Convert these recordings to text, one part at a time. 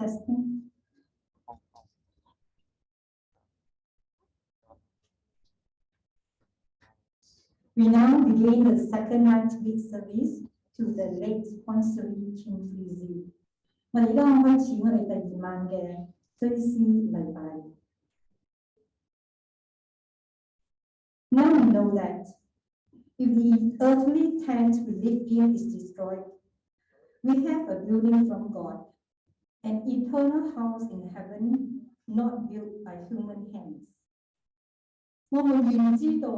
Testing. We now begin the second night week service to the late Consul King Frizzy. 我哋而家開始我哋第二晚嘅追思禮拜。Now we know that if the earthly tent we live in is destroyed, we have a building from God, an eternal house in heaven, not built by human hands. 我們願知道，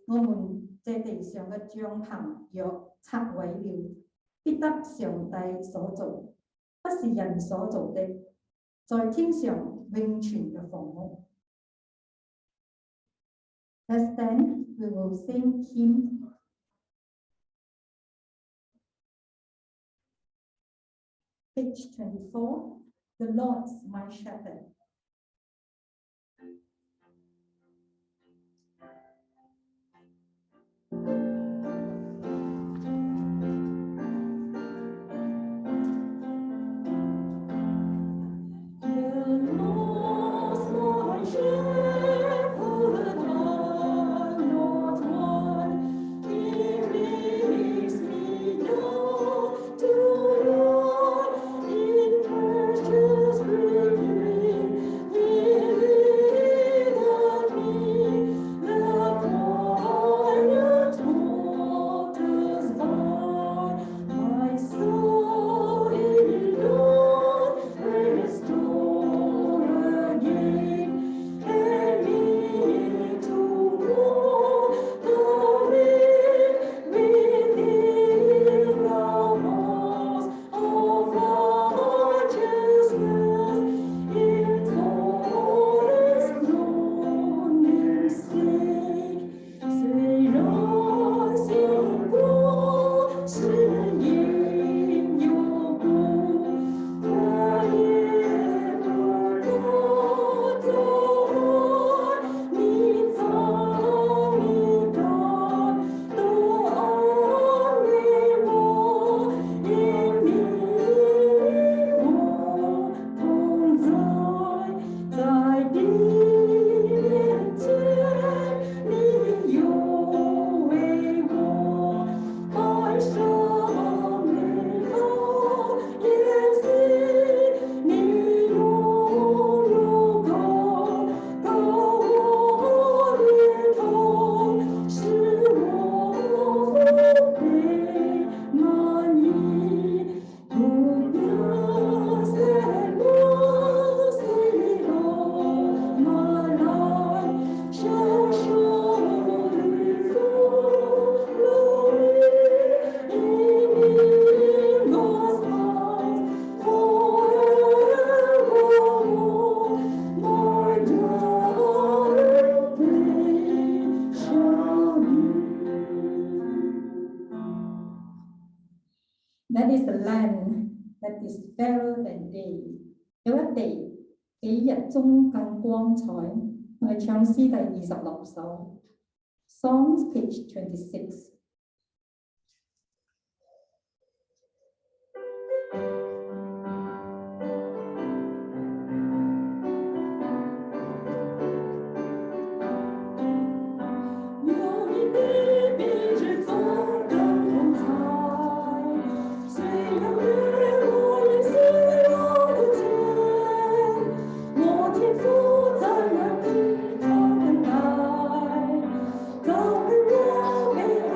我們這地上嘅帳篷若拆毀了，必得上帝所造，不是人所造的，在天上永存嘅房屋。Let's stand, we will sing hymn. Page 24, The Lord's my shepherd. That is the land that is fairer than day. 有一地比日中更光彩。我哋唱詩第26首 ，Songs page 26。在那地上等待，早日我被安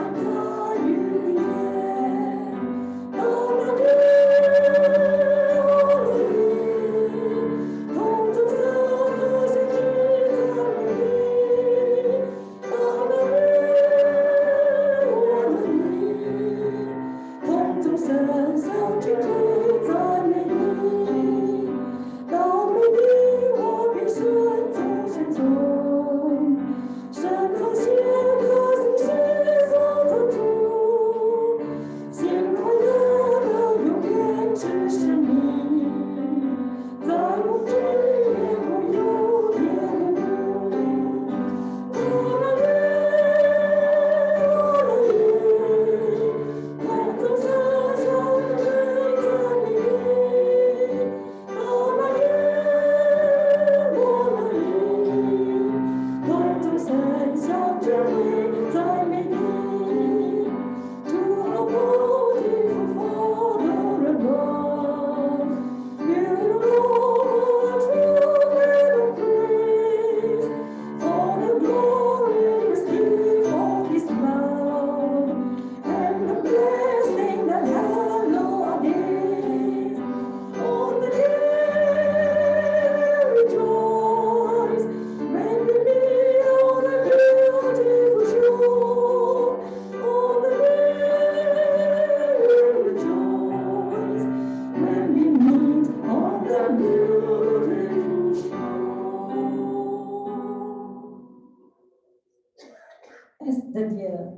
As the year,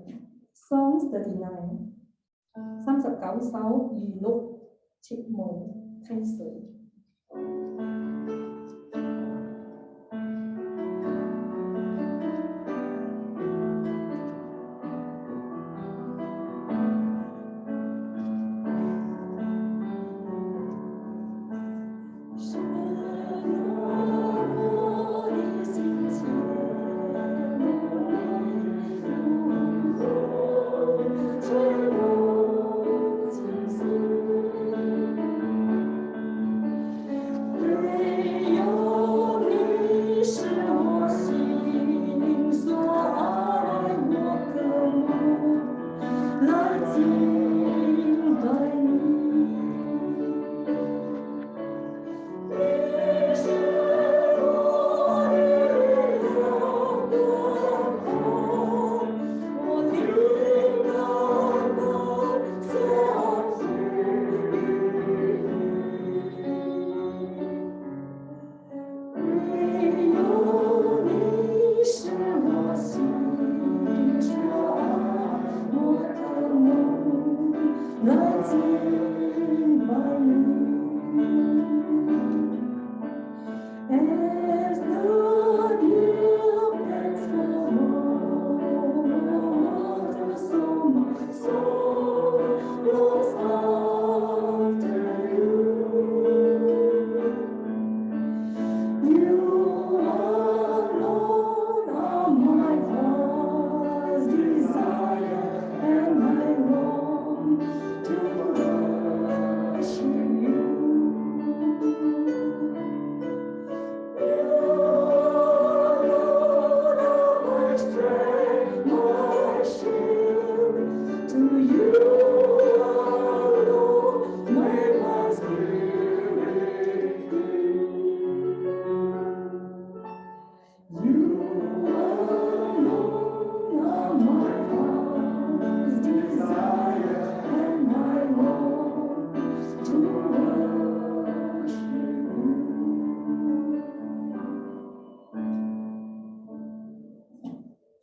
Songs 39, 39首娛錄節目聽水。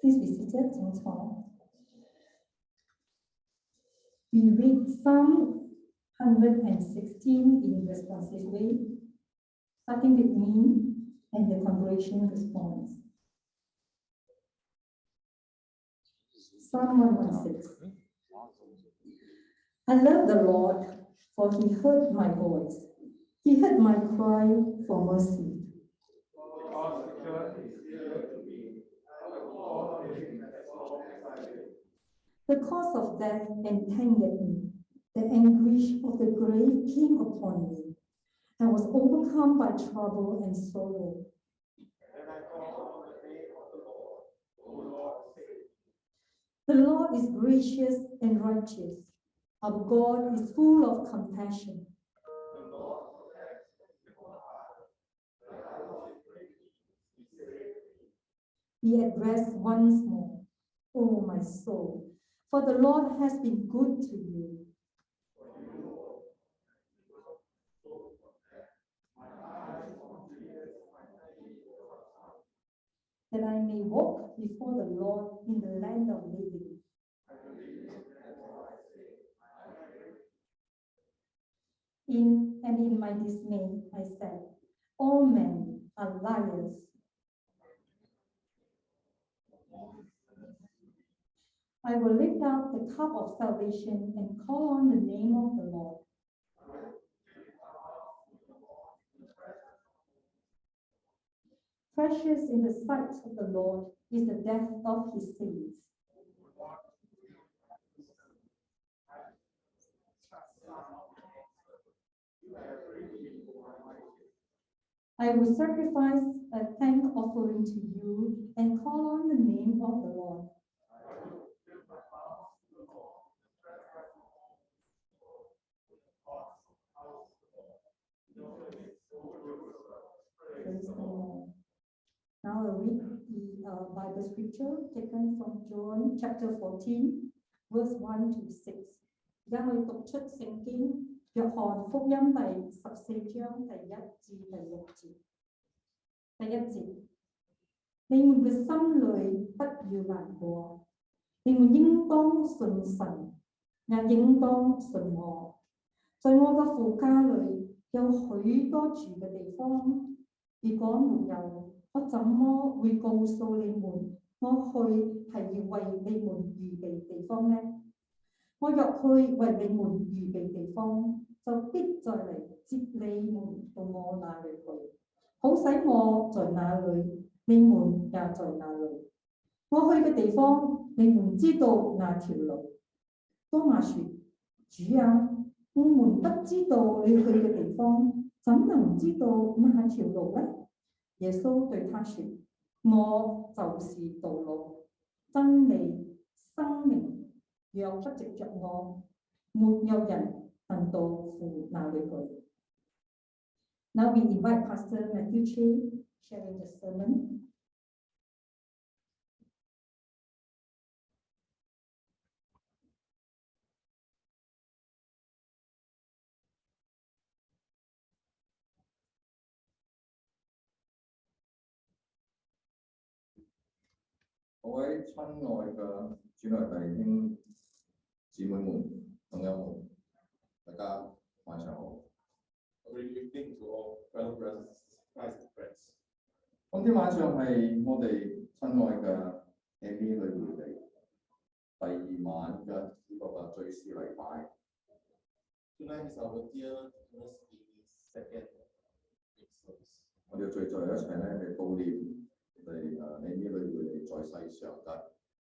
Please be seated, James Paul. We read Psalm 116 in responsive way, starting with me and the congregation response. Psalm 116. I love the Lord, for he heard my voice. He heard my cry for mercy. The cause of death entangled me. The anguish of the grave came upon me. I was overcome by trouble and sorrow. The Lord is gracious and righteous. Our God is full of compassion. He addressed once more, "O my soul, for the Lord has been good to you." That I may walk before the Lord in the land of living. In my dismay, I said, "All men are liars." I will lift up the cup of salvation and call on the name of the Lord. Precious in the sight of the Lord is the death of his saints. I will sacrifice a thank offering to you and call on the name of the Lord. Praise the Lord. Now I'll read the Bible scripture taken from John chapter 14, verse 1 to 6. Ra hơi tục chất聖kinh 約翰福音第14章第1至第6節。第1節，你們嘅心裏不要難過，你們應當信神，也應當信我。在我嘅父家裏有許多住嘅地方，如果沒有，我怎麼會告訴你們，我去係要為你們預備地方呢？我若去為你們預備地方，就必再嚟接你們到我那裏去，好使我在那裏，你們也在那裏。我去嘅地方，你們知道那條路。多馬說：主啊，我們不知道你去嘅地方，怎能知道那條路呢？耶穌對他說：我就是道路、真理、生命，若不藉着我，沒有人能到父那裏去。Now we invite Pastor Matthew Chi sharing the sermon. 各位親愛嘅主內弟兄姊妹們、朋友們，大家晚上好。Good evening to all fellow brothers and friends. 今天晚上係我哋親愛嘅 MA 女會地第2晚嘅呢個嘅追思禮拜。Tonight is our dear Deaconess second service. 我哋聚在一齊咧，去悼念我哋MA 女會地在世上嘅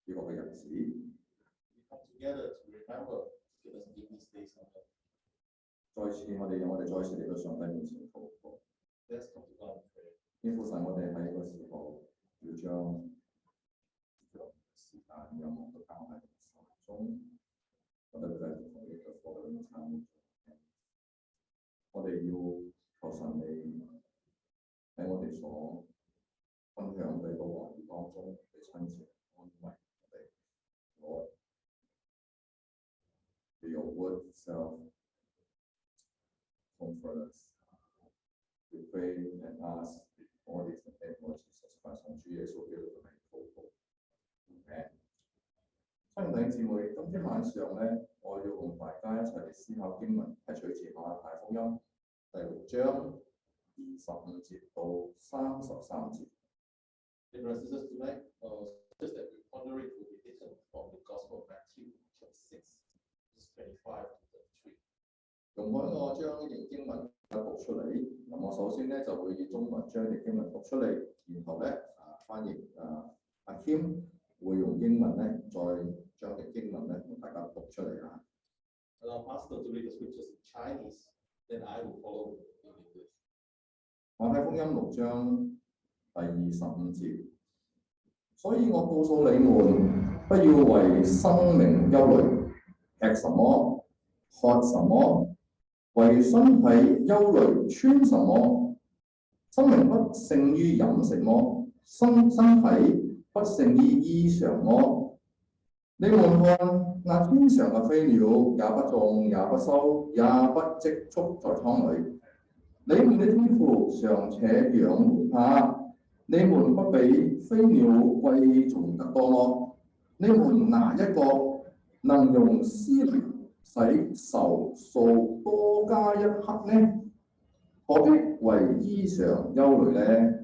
呢個嘅日子。We come together to remember Deaconess days on earth. 再次我哋再次嚟到上帝面前禱告。Let's come to God in prayer. 天父神，我哋喺呢個時候要將時間仰望都交喺你手中，我哋繼續同呢個課裏面參與。我哋要求神你喺我哋所分享嘅個話語當中，你親自安慰我哋。Lord, your word itself comfort us. We pray and ask all this in the name of Jesus Christ， 從主耶穌基督嘅名禱告。Amen。親愛弟兄姊妹，今天晚上咧，我要同大家一齊嚟思考經文，係取自馬太福音第6章25節到33節。Dear brothers and sisters, tonight, just that we ponder it will be taken from the Gospel of Matthew, chapter 6, verses 25 to 33. 容許我將呢段經文讀出嚟。咁我首先咧就會以中文將呢段經文讀出嚟，然後咧翻譯阿謙會用英文咧再將段經文咧同大家讀出嚟啊。Allow Pastor to read the scriptures in Chinese, then I will follow in English. 馬太福音6章第25節，所以我告訴你們，不要為生命憂慮，吃什麼，喝什麼，為身體憂慮，穿什麼。生命不勝於飲食麼？身體不勝於衣裳麼？你們看那天上嘅飛鳥，也不種也不收，也不積蓄在倉裏，你們的天父尚且養活它，你們不比飛鳥貴重得多麼？你們哪一個能用絲繭使壽數多加一刻呢？何必為衣裳憂慮呢？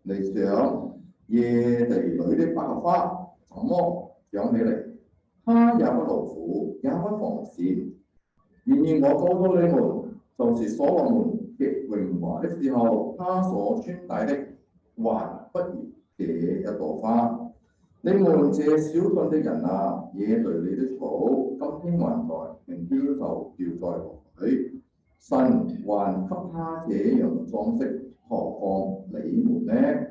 你想野地裏的百合花怎麼長起嚟？它也不勞苦，也不紡線。然而我告訴你們，就是所羅門極榮華的時候，他所穿戴的還不如這一朵花。你們這小信的人啊，野地裏的草，今天還在，明天就掉在河裏。神還給他這樣嘅裝飾，何況你們呢？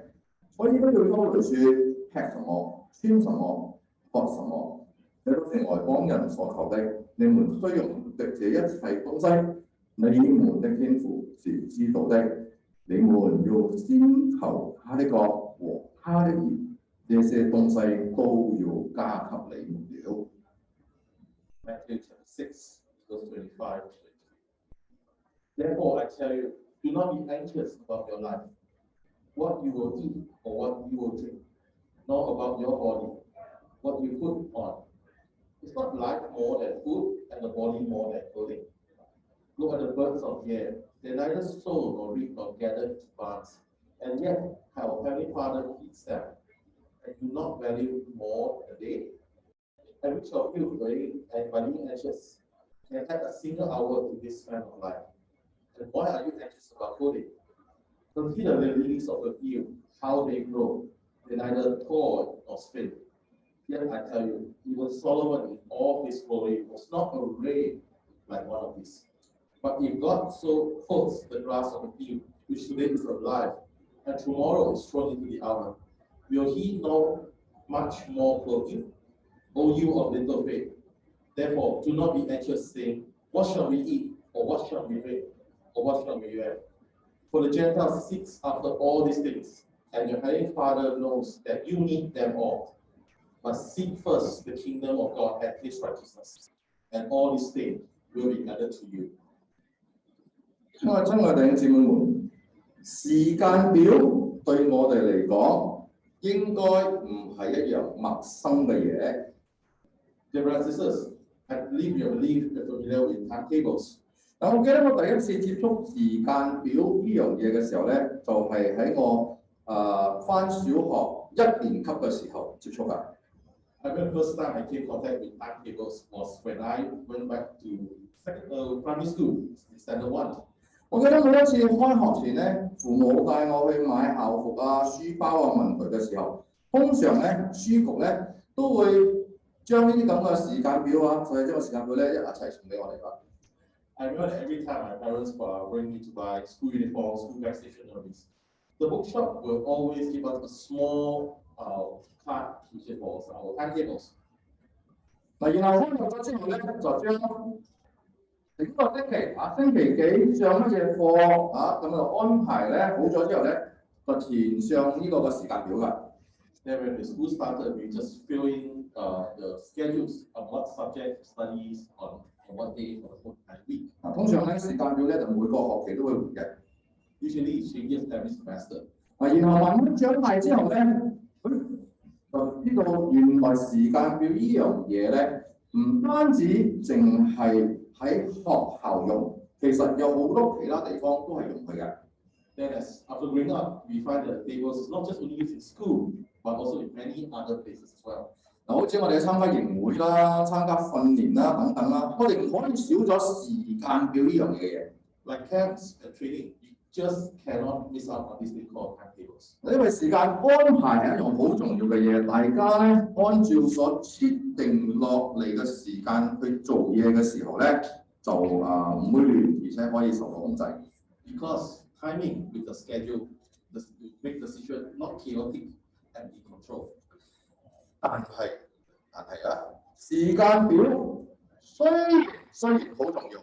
所以不要憂慮說吃什麼、穿什麼、喝什麼，這都是外邦人所求的。你們需用的這一切東西，你們的天父是知道的。你們要先求他的國和他的義，這些東西都要加給你們了。Matthew chapter 6, verse 25 to 33. Therefore, I tell you, do not be anxious about your life, what you will eat or what you will drink, nor about your body, what you put on. Is not life more than food, and the body more than clothing? Look at the birds of the air. They neither sow nor reap nor gather into barns, and yet our Heavenly Father feeds them. And do not value more the day? And which of you, by being anxious, can add a single hour to this span of life? And why are you anxious about clothing? Consider the lilies of the field, how they grow. They neither toil nor spin. Yet I tell you, even Solomon in all his glory was not arrayed like one of these. But if God so clothes the grass of the field, which today is alive, and tomorrow is thrown into the oven, will he not much more clothe you, O you of little faith? Therefore, do not be anxious, saying, what shall we eat, or what shall we drink, or what shall we wear? For the Gentiles seeks after all these things, and your Heavenly Father knows that you need them all. But seek first the kingdom of God and his righteousness, and all these things will be added to you. 親愛弟兄姊妹們，時間表對我哋嚟講，應該唔係一樣陌生嘅嘢。Dear brothers and sisters, I believe you're familiar with timetables. 但我記得我第一次接觸時間表呢樣嘢嘅時候咧，就係喺我返小學1年級嘅時候接觸㗎。I remember the first time I came in contact with timetables was when I went back to primary school, standard 1. 我記得每一次開學前咧，父母帶我去買校服啊、書包啊、文具嘅時候，通常咧書局咧都會將呢啲咁嘅時間表啊，所以將個時間表咧一齊送俾我哋㗎。I remember that every time my parents bring me to buy school uniforms, school bag stationeries, the bookshop will always give us a small card for our timetables. 嗱，然後開學咗之後咧，就將整個星期幾上乜嘢課啊，咁就安排咧好咗之後咧，就填上呢個嘅時間表㗎。Then when the school started, we just fill in the schedules of what subject studies on what day for the whole week. 通常咧時間表咧就每個學期都會換嘅。Usually it changes every semester. 然後慢慢長大之後咧，就知道原來時間表呢樣嘢咧，唔單止淨係喺學校用，其實有好多其他地方都係用佢嘅。Then after growing up, we find that tables is not just only used in school, but also in many other places as well. 嗱，好似我哋參加營會啦、參加訓練啦等等啦，我哋唔可以少咗時間表呢樣嘢嘅。Like camps and training, you just cannot miss out on this thing called timetables. 因為時間安排係一樣好重要嘅嘢，大家咧按照所設定落嚟嘅時間去做嘢嘅時候咧，就唔會亂，而且可以受到控制。Because timing with the schedule, to make decision not chaotic and in control. 但係時間表雖然好重要，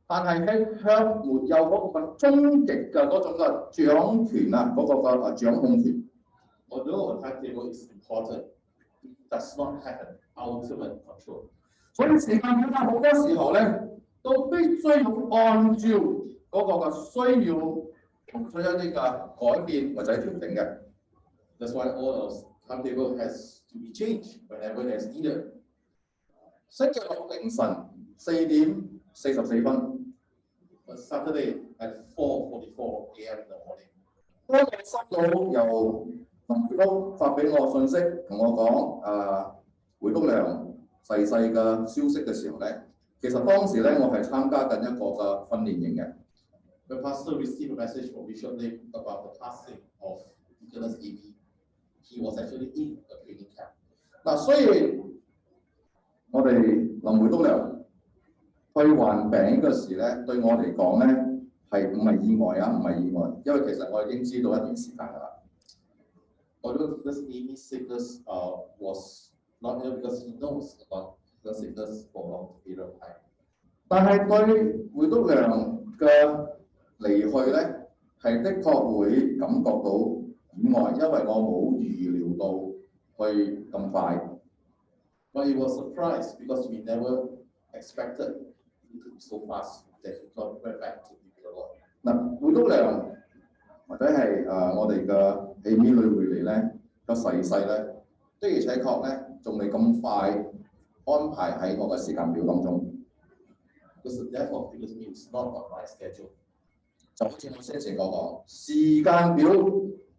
但係喺向沒有嗰個終極嘅嗰種嘅掌權啊，嗰個嘅掌控權。Although a timetable is important, it does not have an ultimate control. 所以時間表咧好多時候咧都必須要按照嗰個嘅需要做出一啲嘅改變或者調整嘅。That's why all of timetable has to be changed whenever there's needed. 星期六凌晨4:44。Saturday at 4:44 a.m. in the morning. 當我收到由林會督發俾我信息，同我講會督良逝世嘅消息嘅時候咧，其實當時咧我係參加緊一個嘅訓練營嘅。The pastor received a message from Bishop Lim about the passing of Deaconess AB. He was actually in a training camp. 嗱，雖然我哋林會督良去患病嘅時咧，對我嚟講咧係唔係意外啊？唔係意外，因為其實我已經知道一段時間㗎啦。Although this Amy's sickness was not here because he knows about the sickness for a long period of time. 但係對會督良嘅離去咧，係的確會感覺到意外，因為我冇預料到去咁快。But it was a surprise because we never expected it to be so fast that he went back to be with the Lord. 嗱，會督量或者係我哋嘅起面女會嚟咧個細細咧，的而且確咧仲未咁快安排喺我嘅時間表當中。Because the death of Deaconess is not on my schedule. 就好似我先前講，時間表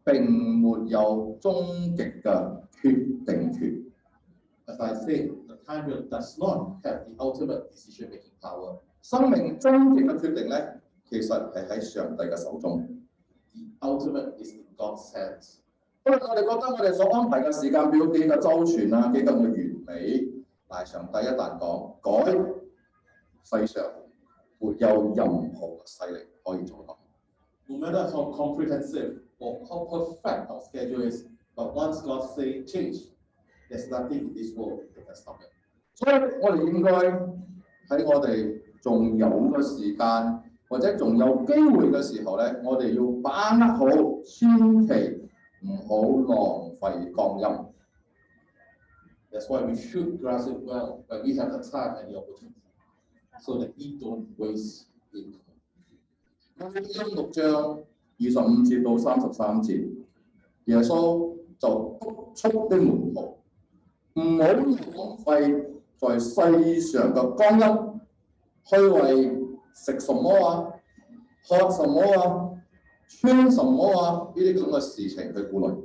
並沒有終極嘅決定權。As I said, the time will does not have the ultimate decision-making power. 生命終極嘅決定咧，其實係喺上帝嘅手中。The ultimate is in God's hands. 因為我哋覺得我哋所安排嘅時間表幾咁周全啊，幾咁嘅完美，但係上帝一旦講改，世上沒有任何勢力可以阻擋。No matter how comprehensive or how perfect our schedule is, but once God say change, there's nothing in this world that can stop it. 所以我哋應該喺我哋仲有嘅時間，或者仲有機會嘅時候咧，我哋要把握好，千祈唔好浪費光陰。That's why we should grasp it well when we have the time and the opportunity, so that we don't waste it. 福音6章25節到33節，耶穌就督促啲門徒唔好浪費在世上嘅光陰，去為食什麼啊、喝什麼啊、穿什麼啊呢啲咁嘅事情去顧慮。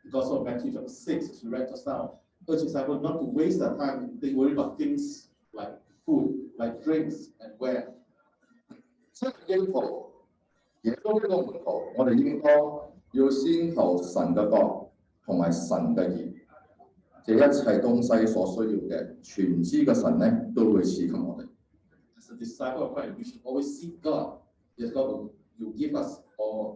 Because of Matthew chapter 6, as we read just now, urge disciples not to waste their time. They worry about things like food, like drinks, and wear. 所以基督徒，耶穌呢個門徒，我哋應該要先求神嘅國同埋神嘅義，這一切東西所需要嘅，全知嘅神咧都會賜給我哋。As a disciple of Christ, we should always seek God. Yes, God will give us all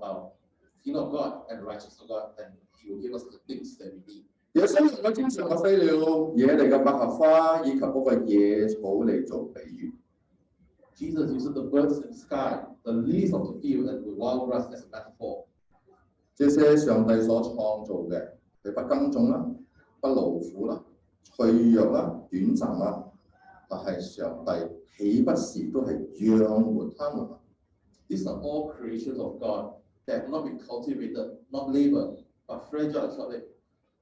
kingdom of God and righteousness of God, and He will give us the things that we need. 耶穌用咗天上嘅飛鳥、野地嘅百合花以及嗰個野草嚟做比喻。Jesus uses the birds in the sky, the lilies of the field, and the wild grass as a metaphor. 這些上帝所創造嘅，佢不耕種啦，不勞苦啦，脆弱啦，短暫啦，但係上帝豈不是都係養活他們？ These are all creations of God that have not been cultivated, not labored, but fragile and short-lived.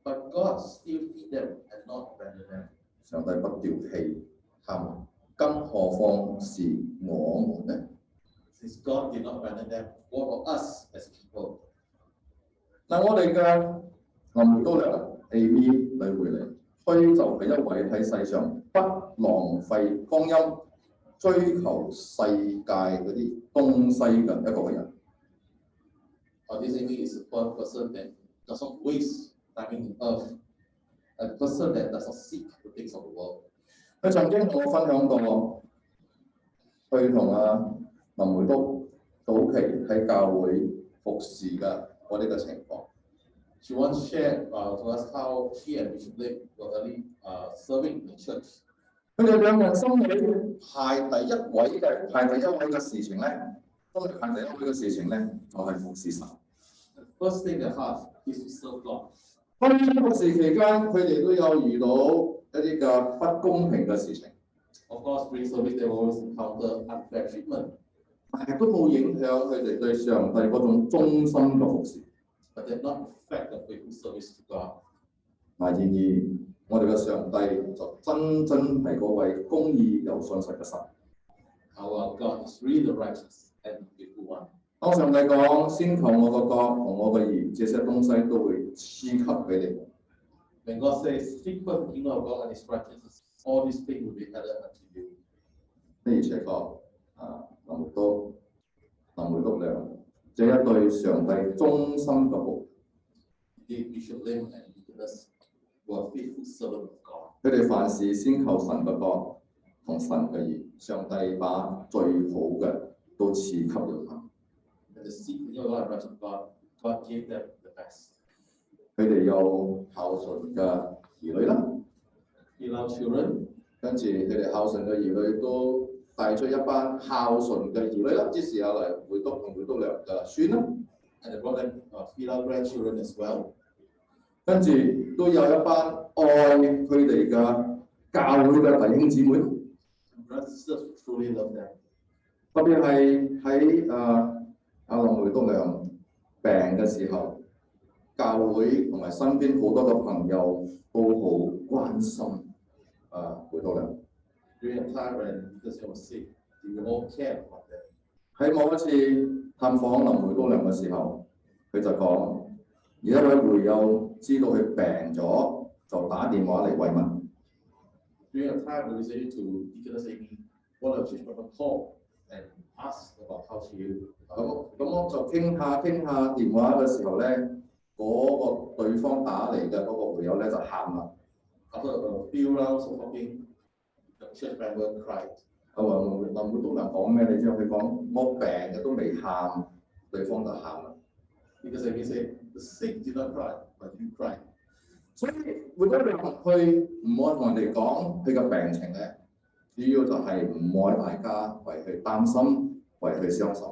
But God still feed them and not abandon them. 上帝不丟棄他們，更何況是我們呢？ Since God did not abandon them, what about us as people? 嗱，我哋嘅林梅都良 A.V. 女會嚟，佢就係一位喺世上不浪費光陰、追求世界嗰啲東西嘅一個人。This Amy is a person that does not waste time in earth, a person that does not seek the things of the world. 佢曾經同我分享過，佢同林梅都早期喺教會服侍嘅嗰啲嘅情況。She once shared to us how she and Bishop Blake were early serving in the church. 佢哋兩人心裏排第一位嘅事情咧，當佢排第一位嘅事情咧，就係服侍神。The first thing they have is to serve God. 喺服侍期間，佢哋都有遇到一啲嘅不公平嘅事情。Of course, during service they will always encounter unfair treatment. 但係都冇影響佢哋對上帝嗰種忠心嘅服侍。But they not affect the faithful service to God. 然而，我哋嘅上帝就真係嗰位公義又信實嘅神。Our God is really the righteous and the faithful one. 當上帝講先求我個國同我嘅義，這些東西都會賜給你哋。When God says, "Seek first the kingdom of God and His righteousness," all these things will be added unto you. 的而且確，林梅都良這一對上帝忠心嘅僕， Bishop Lim and Deaconess were faithful servants of God. 佢哋凡事先求神嘅國同神嘅義，上帝把最好嘅都賜給了他。And the seek the kingdom of God and righteousness of God, God gave them the best. 佢哋有孝順嘅兒女啦， He loved children. 跟住佢哋孝順嘅兒女都帶出一班孝順嘅兒女啦，之時有嚟會督同會督良嘅孫啦， And they brought them filial grandchildren as well. 跟住都有一班愛佢哋嘅教會嘅弟兄姊妹。And brothers and sisters truly love them. 特別係喺阿林梅東良病嘅時候，教會同埋身邊好多嘅朋友都好關心梅東良。During a time when because he was sick, we all care about them. 喺某一次探訪林梅東良嘅時候，佢就講：而一位會友知道佢病咗，就打電話嚟慰問。During a time when we said to Deaconess Amy, one of the church members called and asked about how she is. 咁我就傾下電話嘅時候咧，嗰個對方打嚟嘅嗰個會友咧就喊啦。After a few rounds of talking, the church member cried. 林梅東良講咩？你知道佢講我病嘅都未喊，對方就喊啦。Because Amy said, the sick did not cry, but you cried. 所以梅東良佢唔愛同人哋講佢嘅病情咧，主要就係唔愛大家為佢擔心，為佢傷心。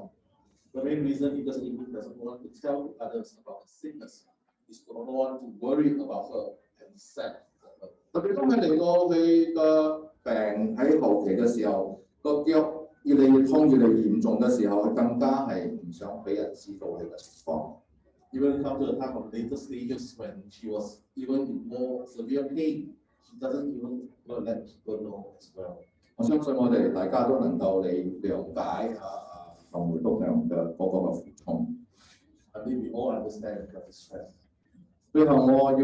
The main reason because Amy doesn't want to tell others about the sickness is to not want to worry about her and be sad for her. 特別當佢嚟到佢嘅病喺後期嘅時候，個腳越嚟越痛、越嚟越嚴重嘅時候，佢更加係唔想俾人知道佢嘅情況。Even come to the time of later stages when she was even in more severe pain, she doesn't even let people know as well. 我相信我哋大家都能夠了解林梅東良嘅嗰個嘅苦痛。I believe we all understand the stress. 最後我要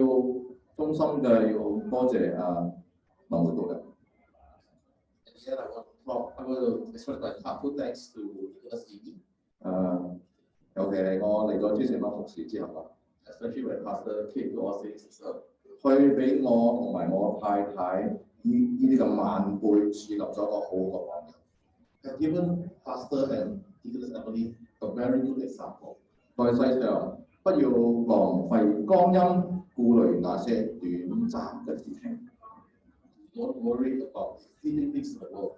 衷心嘅要多謝林梅東良。And I want to express my heartfelt thanks to Deaconess Amy. 尤其係我嚟咗之前班服侍之後啦， especially when Pastor came to our cities. 佢俾我同埋我太太呢啲嘅晚輩樹立咗一個好嘅榜樣。Has given Pastor and Deaconess Emily a very good example. 在世上不要浪費光陰，顧慮那些短暫嘅事情。Don't worry about fleeting things in the world.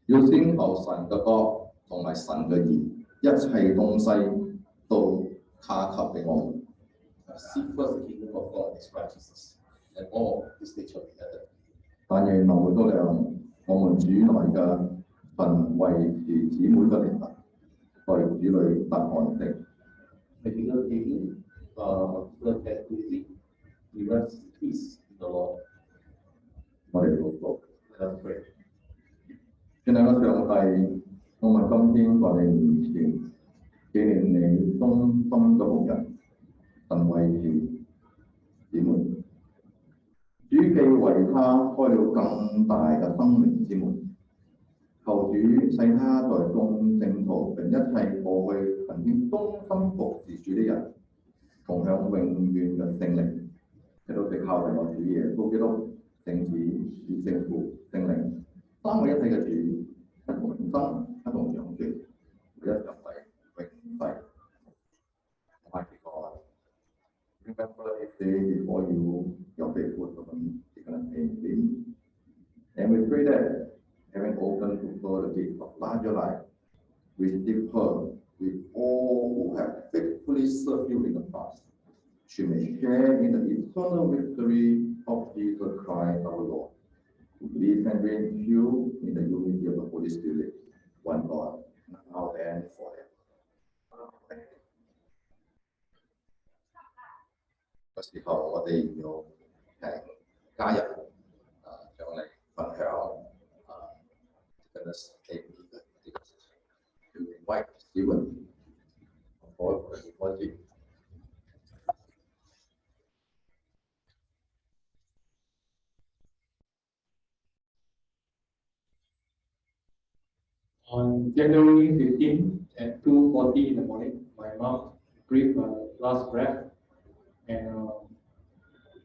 要先求神嘅國同埋神嘅義，一切東西都加給俾我們。Seek first the kingdom of God and His righteousness, and all these things shall be added. 但願林梅東良，我們主內嘅神維持姊妹嘅靈魂，在主裏得安息。May Deaconess Amy, look at easy, we rest in peace in the Lord. 我哋禱告。Let us pray. 親愛嘅上帝，我們今天在你面前紀念你忠心嘅僕人，神維持姊妹。主既為他開了更大嘅生命之門，求主使他在眾聖徒並一切過去曾經忠心服侍主的人，同享永遠嘅聖靈。喺度藉靠我主耶穌基督聖子與聖父聖靈三位一體嘅主，一同永生，一同長存，一上帝永世。Almighty God, remember this day before you, your faithful servant, Deaconess Amy. And we pray that, having opened to her the gate of larger life, receive her with all who have faithfully served you in the past. She may share in the eternal victory of Jesus Christ our Lord, who lives and reigns with you in the unity of the Holy Spirit, one God, now and forever. Amen. 嘅時候，我哋要加入上嚟分享Deaconess Amy 嘅呢個事情。To invite Stephen for the deposit. On January 15 at 2:40 in the morning, my mom breathed her last breath, and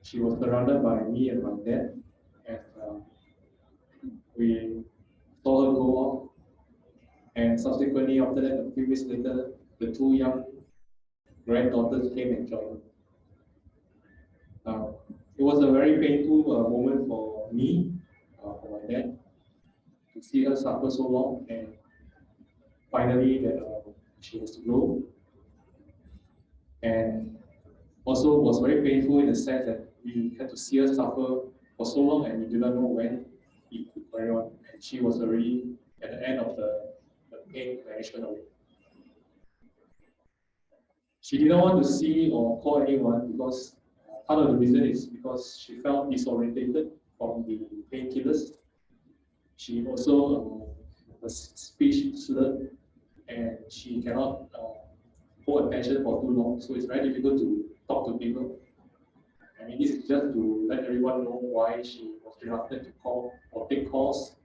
she was surrounded by me and my dad as we saw her go off. And subsequently, after that, a few weeks later, the two young granddaughters came and joined. It was a very painful moment for me, for my dad, to see her suffer so long, and finally that she has to go. And also was very painful in the sense that we had to see her suffer for so long and we did not know when it could carry on. And she was already at the end of the pain management of it. She did not want to see or call anyone because part of the reason is because she felt disorientated from the painkillers. She also was speech slurred and she cannot hold attention for too long. So it's very difficult to talk to people. I mean, this is just to let everyone know why she was reluctant to call or take calls.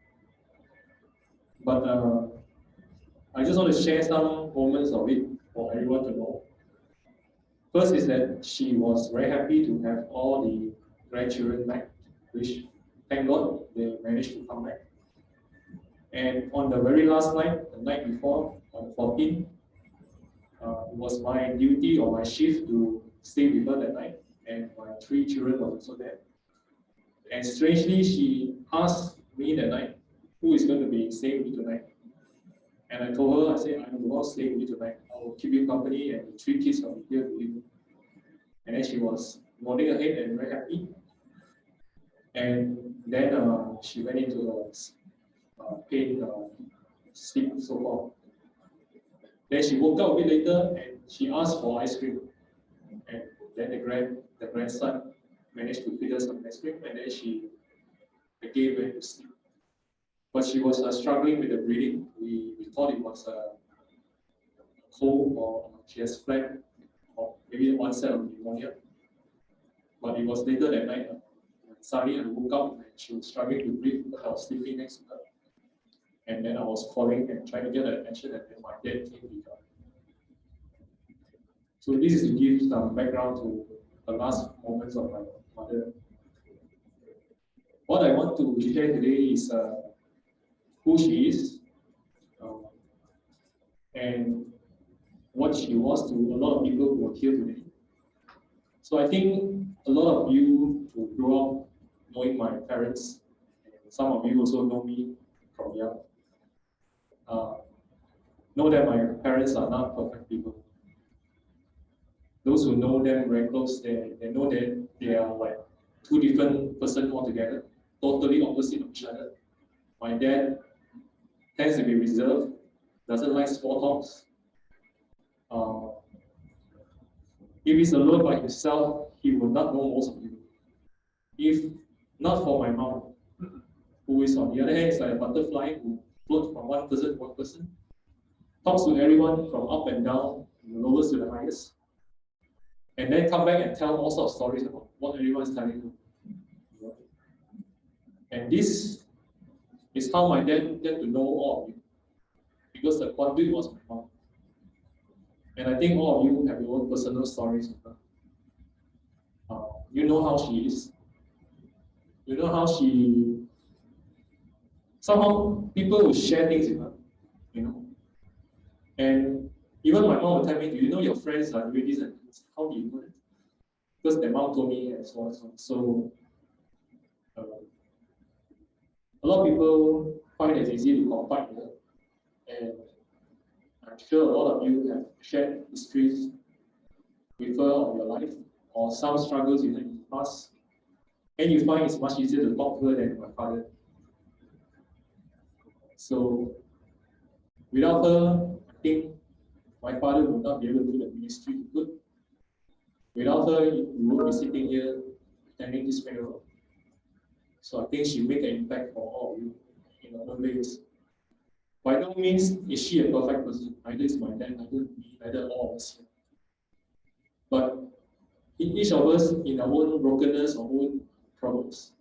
But I just want to share some moments of it for everyone to know. First is that she was very happy to have all the grandchildren back, which thank God they managed to come back. And on the very last night, the night before, on the 14th, it was my duty or my shift to stay with her that night, and my 3 children were also there. And strangely, she asked me that night, who is going to be staying with me tonight? And I told her, I said, I'm the one staying with you tonight. I will keep you company, and the 3 kids will be here with you. And then she was nodding her head and very happy. And then she went into a pain sleep so far. Then she woke up a bit later and she asked for ice cream. And then the grandson managed to feed her some ice cream, and then she again went to sleep. But she was struggling with the breathing. We thought it was a cold or she has phlegm or maybe onset of pneumonia. But it was later that night. Suddenly I woke up and she was struggling to breathe because I was sleeping next to her. And then I was calling and trying to get her attention, and then my dad came with her. So this is to give some background to the last moments of my mother. What I want to share today is who she is and what she was to a lot of people who are here today. So I think a lot of you who grew up knowing my parents, and some of you also know me from young, know that my parents are not perfect people. Those who know them very close, they know that they are like 2 different persons altogether, totally opposite of each other. My dad tends to be reserved, doesn't like small talks. If he's alone by himself, he will not know most of you. If not for my mom, who is on the other hand is like a butterfly who floats from one person to one person, talks to everyone from up and down, from the lowest to the highest, and then come back and tell all sorts of stories about what everyone is telling you. And this is how my dad get to know all of you, because the conduit was my mom. And I think all of you have your own personal stories with her. You know how she is. You know how she. Somehow people will share things with her, you know. And even my mom will tell me, "Do you know your friends are doing this and this? How do you know it?" Because their mom told me and so on and so on. So a lot of people find it easy to confide with her, and I'm sure a lot of you have shared histories with her of your life or some struggles you had in the past, and you find it's much easier to talk to her than my father. So without her, I think my father would not be able to do the ministry good. Without her, we would be sitting here attending this funeral. So I think she made an impact for all of you in other ways. By no means is she a perfect person. Neither is my dad, neither me, neither all of us here. But in each of us, in our own brokenness or own problems,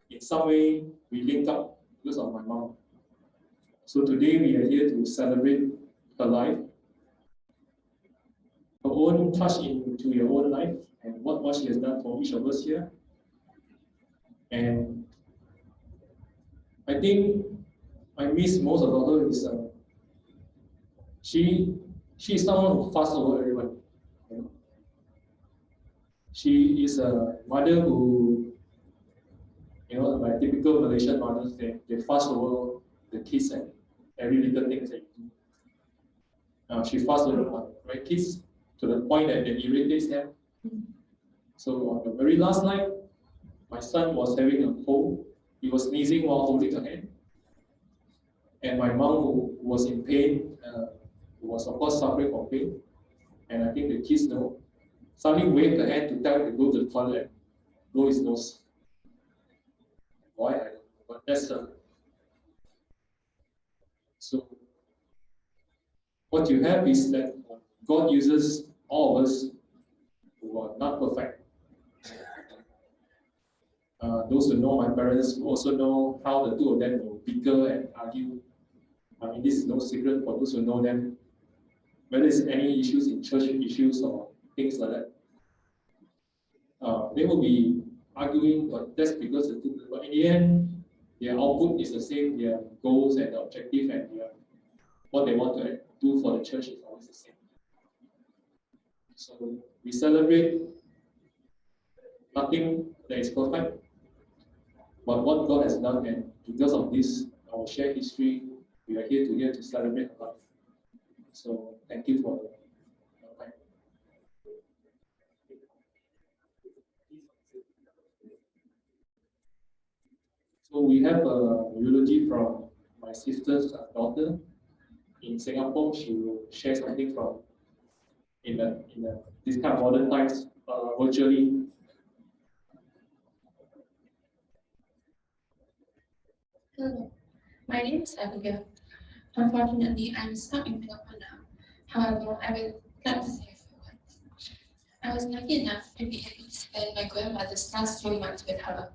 in some way we link up because of my mom. So today we are here to celebrate her life, her own touch into your own life, and what she has done for each of us here. And I think I miss most about her is she is someone who fast over everyone. You know? She is a mother who, you know, like typical Malaysian mothers, they fast over the kids and every little thing that you do. She fast over my kids to the point that it irritates them. So on the very last night, my son was having a cold. He was sneezing while holding her hand. And my mom, who was in pain, who was of course suffering from pain, and I think the kids know, suddenly waved the hand to tell him to go to the toilet and blow his nose. Why? I don't know, but that's so. What you have is that God uses all of us who are not perfect. Those who know my parents also know how the two of them will bicker and argue. I mean, this is no secret for those who know them. Whether it's any issues in church issues or things like that, they will be arguing, but that's because the two. But in the end, their output is the same. Their goals and objective and what they want to do for the church is always the same. So we celebrate nothing that is perfect, but what God has done, and because of this, our shared history, we are here to celebrate life. So thank you for your time. So we have a eulogy from my sister's daughter in Singapore. She will share something from in this kind of modern times virtually. Hello, my name is Abigail. Unfortunately, I'm stuck in Singapore now. However, I would like to say a few words. I was lucky enough to be able to spend my grandmother's last 3 months with her.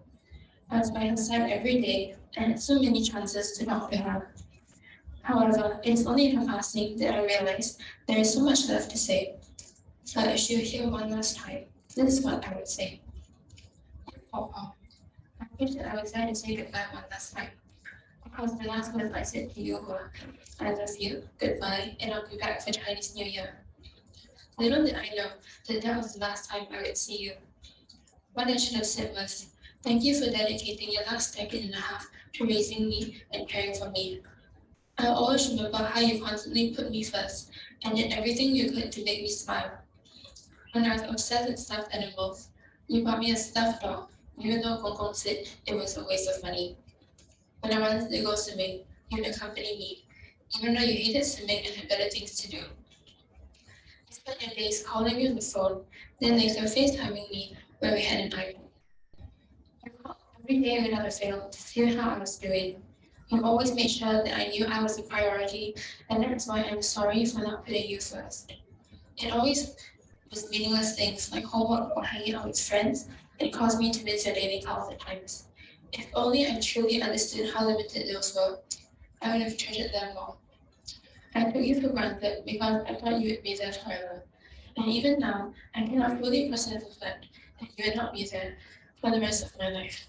I was by her side every day and had so many chances to talk to her. However, it's only in her passing that I realized there is so much left to say. So if she were here one last time, this is what I would say. Papa, I wish that I was there to say goodbye one last time. Because the last words I said to you were, I love you, goodbye, and I'll be back for Chinese New Year. Little did I know that that was the last time I would see you. What I should have said was, thank you for dedicating your last decade and a half to raising me and caring for me. I'll always remember how you constantly put me first and did everything you could to make me smile. When I was obsessed with stuffed animals, you bought me a stuffed dog, even though Gong Gong said it was a waste of money. When I wanted to go swimming, you'd accompany me, even though you hated swimming and had better things to do. I spent your days calling you on the phone, then later FaceTiming me when we had an iPhone. You called every day without a fail to see how I was doing. You always made sure that I knew I was a priority, and that's why I'm sorry for not putting you first. It always was meaningless things like homework or hanging out with friends that caused me to miss your daily calls at times. If only I truly understood how limited those were, I would have treasured them more. I took you for granted because I thought you would be there forever. And even now, I cannot fully process the fact that you would not be there for the rest of my life.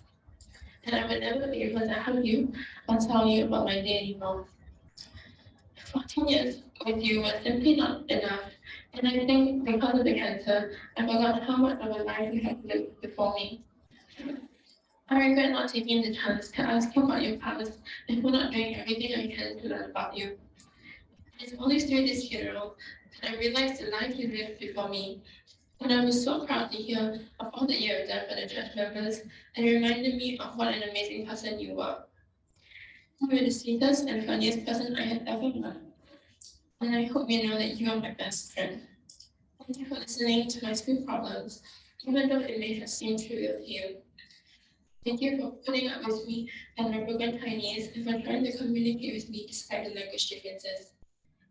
And I would never be able to hug you or tell you about my day anymore. 14 years with you was simply not enough. And I think because of the cancer, I forgot how much of a life you had lived before me. I regret not taking the chance to ask you about your past and for not doing everything I can to learn about you. It's only through this funeral that I realized the life you lived before me. And I was so proud to hear of all that you have done for the church members and it reminded me of what an amazing person you were. You were the sweetest and funniest person I had ever met. And I hope you know that you are my best friend. Thank you for listening to my school problems, even though it may have seemed trivial to you. Thank you for putting up with me and my broken Chinese and for trying to communicate with me despite the language differences.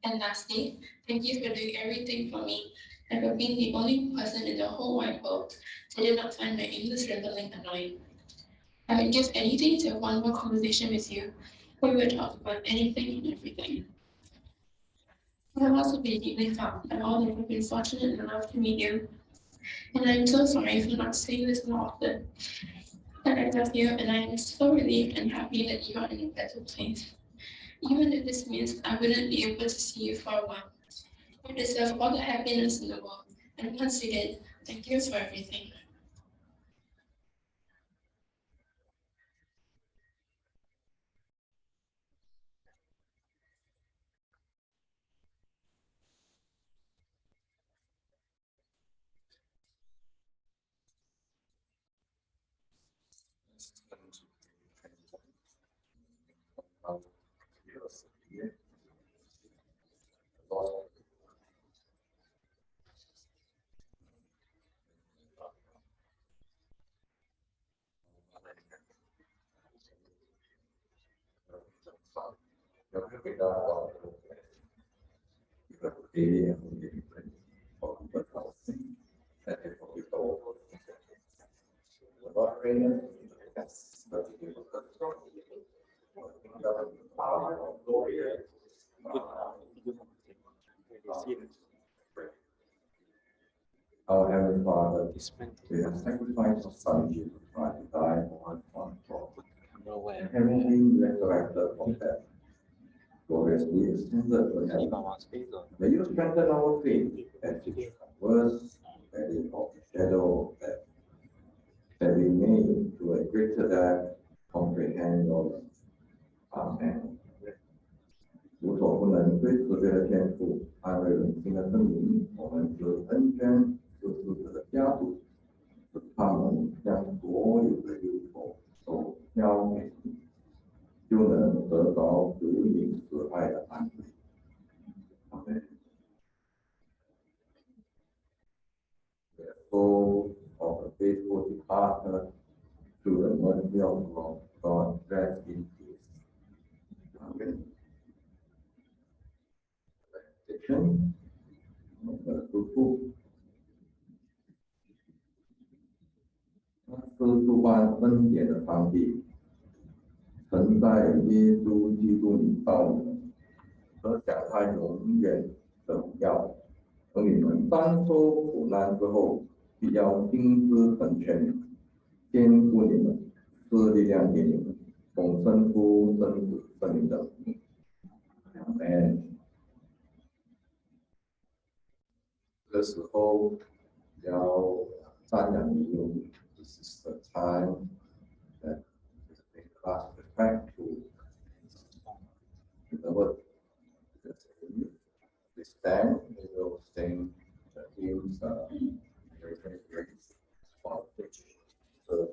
And lastly, thank you for doing everything for me and for being the only person in the whole wide world that did not find my English rambling annoying. I would give anything to have one more conversation with you where we would talk about anything and everything. I have also been deeply felt by all that have been fortunate enough to meet you. And I'm so sorry for not saying this more often. But I love you and I am so relieved and happy that you are in a better place. Even if this means I wouldn't be able to see you for a while. You deserve all the happiness in the world. And once again, thank you for everything. get out of the day and the different of the housing that is what we call the trainer. That's the our Heavenly Father, we have sacrificed our Son Jesus Christ to die on our cross. And having been resurrected from death, gloriously ascended to heaven, may you strengthen our faith and teach us that is of the shadow of death, that we may, to a greater depth, comprehend your love. Amen. 无所不能、最慈悲的天父，安慰人心的圣灵，我们是恩眷，是死者的家属，使他们将所有的忧愁都交给你，就能得到主你慈爱的安慰。阿门。The soul of the faithful departed through the mercy of God, rest in peace. Amen. Nomor 7. 是主办恩典的上帝，曾在耶稣基督里造你们，和享他永远的荣耀。等你们担受苦难之后，必要亲自成全你们，坚固你们，赐力量给你们，奉圣父、圣子、圣灵的名。阿门。这个时候要瞻仰遗用。This is the time that is the last respect to the word. We stand, we will sing the hymns of very grace for which the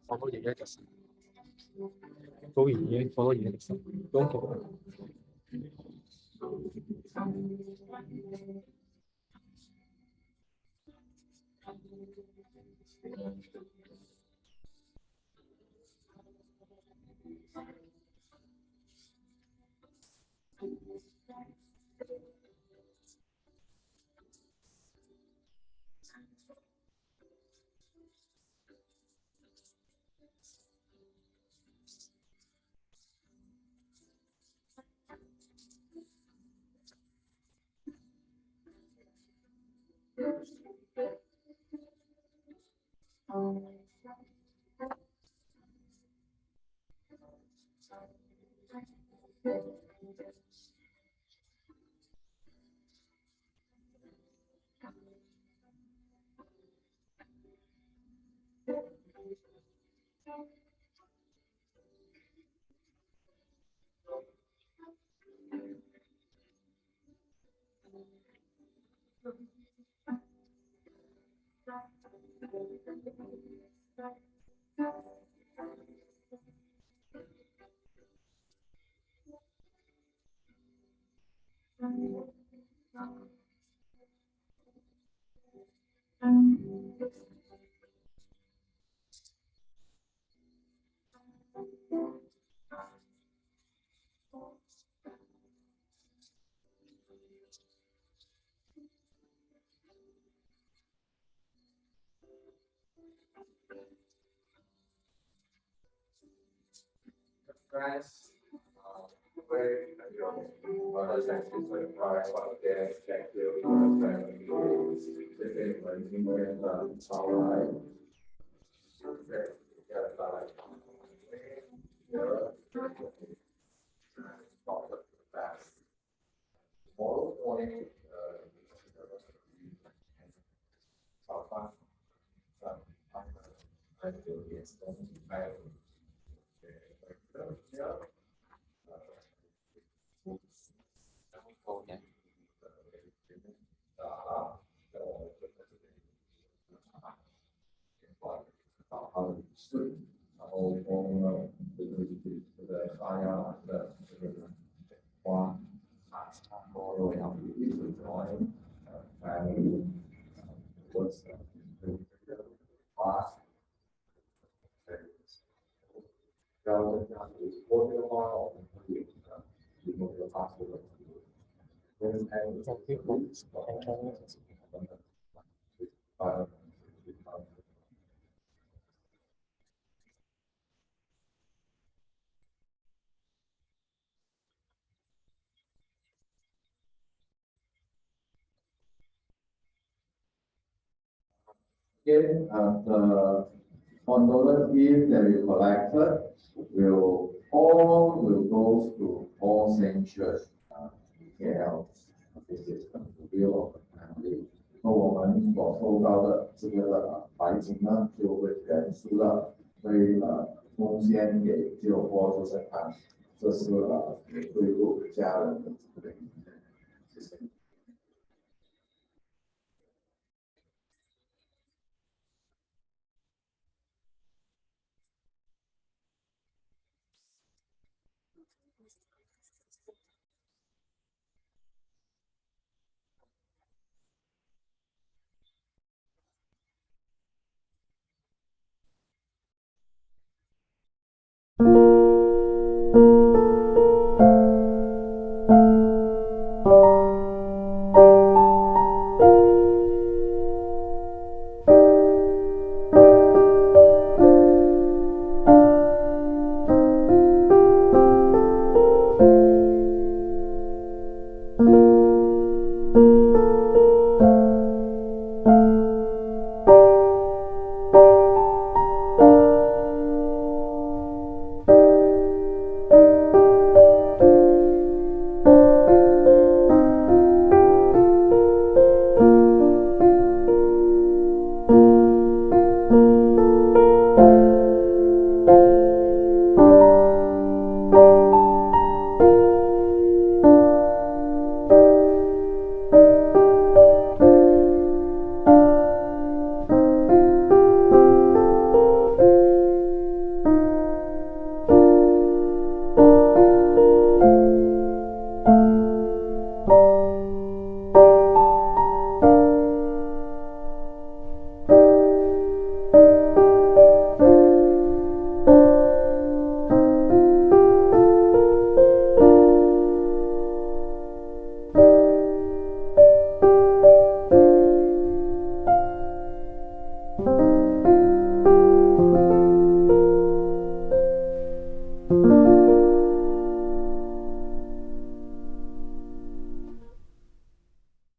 follow 爷爷的手，勾引爷爷 follow 爷爷的手，都好。Guys, where your brothers and sisters cry about their thank you to the family. Today, when we were our life, tomorrow morning, I will get some Puan, all the way to join family was fast. Relative is working on the hospital. Okay, the condolence gift that we collected will go to All Saints Church, KL. This is the will of the family. 那我们所收到的这个白金呢，就会全数的会奉献给救国助生堂，这是给贵妇家人的这个，谢谢。